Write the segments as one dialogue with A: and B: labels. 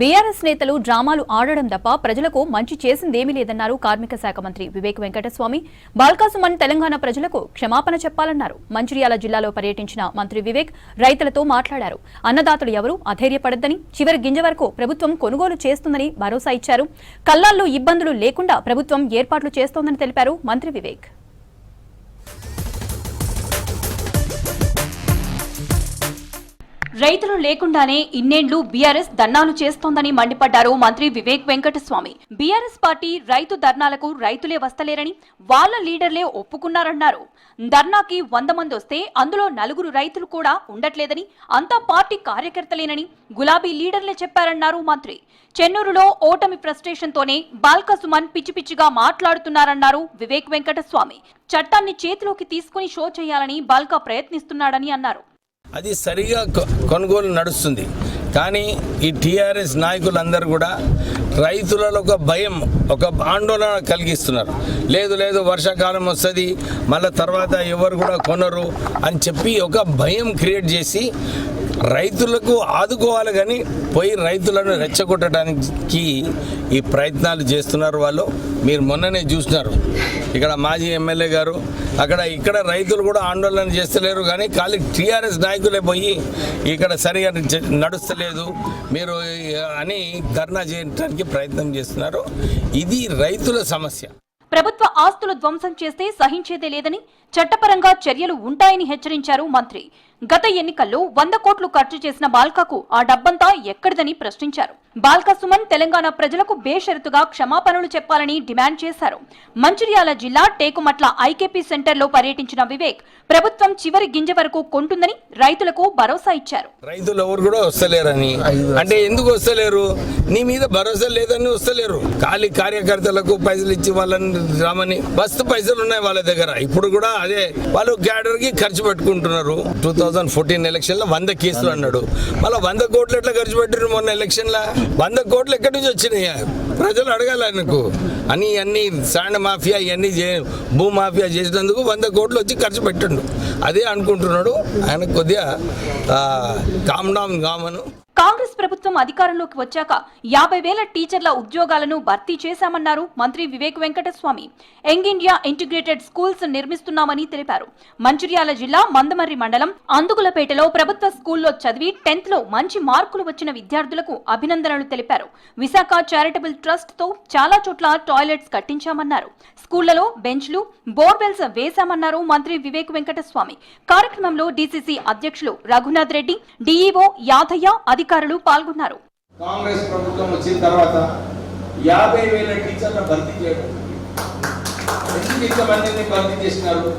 A: BRS నేతలు డ్రామాలు ఆడడం తప్ప ప్రజలకు మంచి చేసిందేమీ లేదన్నారు కార్మిక శాఖ మంత్రి వివేక్ వెంకటస్వామి. బాల్కాసుమన్ తెలంగాణ ప్రజలకు క్షమాపణ చెప్పాలన్నారు. మంచిర్యాల జిల్లాలో పర్యటించిన మంత్రి వివేక్ రైతులతో మాట్లాడారు. అన్నదాతలు ఎవరూ అధైర్యపడొద్దని, చివరి గింజ వరకు ప్రభుత్వం కొనుగోలు చేస్తుందని భరోసా ఇచ్చారు. కల్లాల్లో ఇబ్బందులు లేకుండా ప్రభుత్వం ఏర్పాట్లు చేస్తోందని తెలిపారు మంత్రి వివేక్. రైతులు లేకుండానే ఇన్నేండ్లు బీఆర్ఎస్ ధర్నాలు చేస్తోందని మండిపడ్డారు మంత్రి వివేక్ వెంకటస్వామి. బీఆర్ఎస్ పార్టీ రైతు ధర్నాలకు రైతులే వస్తలేరని, వాళ్ల లీడర్లే ఒప్పుకున్నారన్నారు. ధర్నాకి 100 మంది వస్తే అందులో 4 రైతులు కూడా ఉండట్లేదని, అంతా పార్టీ కార్యకర్తలేనని గులాబీ లీడర్లే చెప్పారన్నారు మంత్రి. చెన్నూరులో ఓటమి ఫ్రస్ట్రేషన్తోనే బాల్కాసుమన్ పిచ్చి పిచ్చిగా మాట్లాడుతున్నారన్నారు వివేక్ వెంకటస్వామి. చట్టాన్ని చేతిలోకి తీసుకుని షో చేయాలని బాల్కా ప్రయత్నిస్తున్నాడని అన్నారు.
B: అది సరిగా కొనుగోలు నడుస్తుంది, కానీ ఈ టీఆర్ఎస్ నాయకులందరూ కూడా రైతులలో ఒక భయం, ఒక ఆందోళన కలిగిస్తున్నారు. లేదు వర్షాకాలం వస్తుంది, మళ్ళీ తర్వాత ఎవరు కూడా కొనరు అని చెప్పి ఒక భయం క్రియేట్ చేసి రైతులకు ఆదుకోవాలి, కానీ పోయి రైతులను రెచ్చగొట్టడానికి ఈ ప్రయత్నాలు చేస్తున్నారు వాళ్ళు. మీరు మొన్ననే చూసినారు, ఇక్కడ మాజీ ఎమ్మెల్యే గారు ఇక్కడ రైతులు కూడా ఆందోళన చేస్తలేరు, కానీ ఖాళీ టీఆర్ఎస్ నాయకులే పోయి ఇక్కడ సరిగా నడుస్తలేదు మీరు అని ధర్నా చేయడానికి ప్రయత్నం చేస్తున్నారు. ఇది రైతుల సమస్య.
A: ప్రభుత్వ ఆస్తులు ధ్వంసం చేస్తే సహించేదే లేదని, చట్టపరంగా చర్యలు ఉంటాయని హెచ్చరించారు మంత్రి. గత ఎన్నికల్లో 100 కోట్లు ఖర్చు చేసిన బాల్కాకు ఆ డబ్బంతా ఎక్కడిదని ప్రశ్నించారు. బాల్కాసుమన్ తెలంగాణ ప్రజలకు బేషరతుగా క్షమాపణలు చెప్పాలని డిమాండ్ చేశారు. మంచిర్యాల జిల్లా టేకుమట్ల ఐకేపీ సెంటర్లో పర్యటించిన వివేక్ ప్రభుత్వం చివరి గింజ వరకు కొంటుందని రైతులకు భరోసా ఇచ్చారు.
B: రైతులు ఎవరు కూడా వస్తలేరని అంటే ఎందుకు వస్తలేరు? నీ మీద భరోసా లేదని వస్తలేరు. ఖాళీ కార్యకర్తలకు పైసలు ఇచ్చి వాళ్ళని రామని మస్తు పైసలు ఉన్నాయి వాళ్ళ దగ్గర. ఇప్పుడు కూడా అదే వాళ్ళు క్యాడర్ కి ఖర్చు పెట్టుకుంటున్నారు. 2014 ఎలక్షన్ లో 100 కేసులు అన్నాడు, మళ్ళీ 100 కోట్లు ఎట్లా ఖర్చు పెట్టారు? మొన్న ఎలక్షన్ లో 100 కోట్లు ఎక్కడి నుంచి వచ్చినాయి? ప్రజలు అడగాలి ఆయనకు. అన్ని శాండ్ మాఫియా ఇవన్నీ భూ మాఫియా చేసినందుకు 100 కోట్లు వచ్చి ఖర్చు పెట్టండు. అదే అనుకుంటున్నాడు ఆయన. కొద్దిగా కామ్ డౌన్ కామను.
A: కాంగ్రెస్ ప్రభుత్వం అధికారంలోకి వచ్చాక 50,000 టీచర్ల ఉద్యోగాలను భర్తీ చేశామన్నారు మంత్రి Vivek Venkataswamy. Young India integrated schools నిర్మిస్తున్నామని తెలిపారు. మంచిర్యాల జిల్లా మందమర్రి మండలం అందుగులపేటలో ప్రభుత్వ స్కూల్లో చదివి 10th లో మంచి మార్కులు వచ్చిన విద్యార్థులకు అభినందనలు తెలిపారు. విశాఖ చారిటబుల్ ట్రస్ట్ తో చాలా చోట్ల టాయిలెట్స్ కట్టించామన్నారు. స్కూళ్లలో బెంచ్లు, బోర్వెల్స్ వేశామన్నారు మంత్రి వివేక్ వెంకటస్వామి. కార్యక్రమంలో డీసీసీ అధ్యక్షులు రఘునాథ్ రెడ్డి, డీఈఓ యాదయ్య, అధికారులు పాల్గొన్నారు.
C: కాంగ్రెస్ ప్రభుత్వం వచ్చిన తర్వాత 50,000 టీచర్లను భర్తీ చేయడం. ఎందుకు ఇంతమందిని భర్తీ చేసినారు?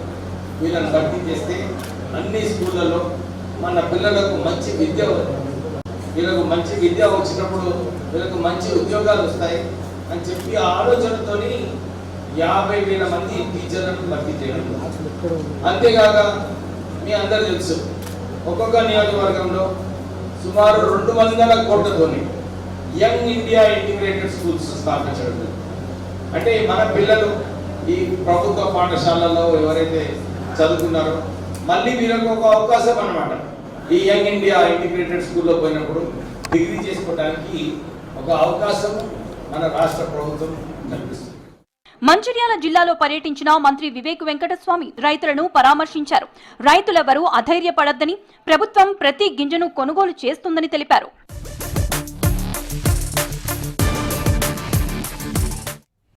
C: వీళ్ళని భర్తీ చేస్తే అన్ని స్కూళ్ళలో మన పిల్లలకు మంచి విద్య, వీళ్ళకు మంచి విద్య వచ్చినప్పుడు వీళ్ళకు మంచి ఉద్యోగాలు వస్తాయి అని చెప్పి ఆ ఆలోచనతోని 50,000 మంది టీచర్లను భర్తీ చేయడం. అంతేకాక మీ అందరూ తెలుసు, ఒక్కొక్క నియోజకవర్గంలో సుమారు 200 కోట్లతోని యంగ్ ఇండియా ఇంటిగ్రేటెడ్ స్కూల్స్ స్థాపించడం. అంటే మన పిల్లలు ఈ ప్రభుత్వ పాఠశాలల్లో ఎవరైతే చదువుకున్నారో మళ్ళీ వీళ్ళకు ఒక అవకాశం అన్నమాట. ఈ యంగ్ ఇండియా ఇంటిగ్రేటెడ్ స్కూల్లో పోయినప్పుడు డిగ్రీ చేసుకోవడానికి ఒక అవకాశం మన రాష్ట్ర ప్రభుత్వం కల్పిస్తుంది.
A: మంచిర్యాల జిల్లాలో పర్యటించిన మంత్రి వివేక్ వెంకటస్వామి రైతులను పరామర్శించారు. రైతులెవరూ అధైర్యపడొద్దని, ప్రభుత్వం ప్రతి గింజను కొనుగోలు చేస్తుందని తెలిపారు.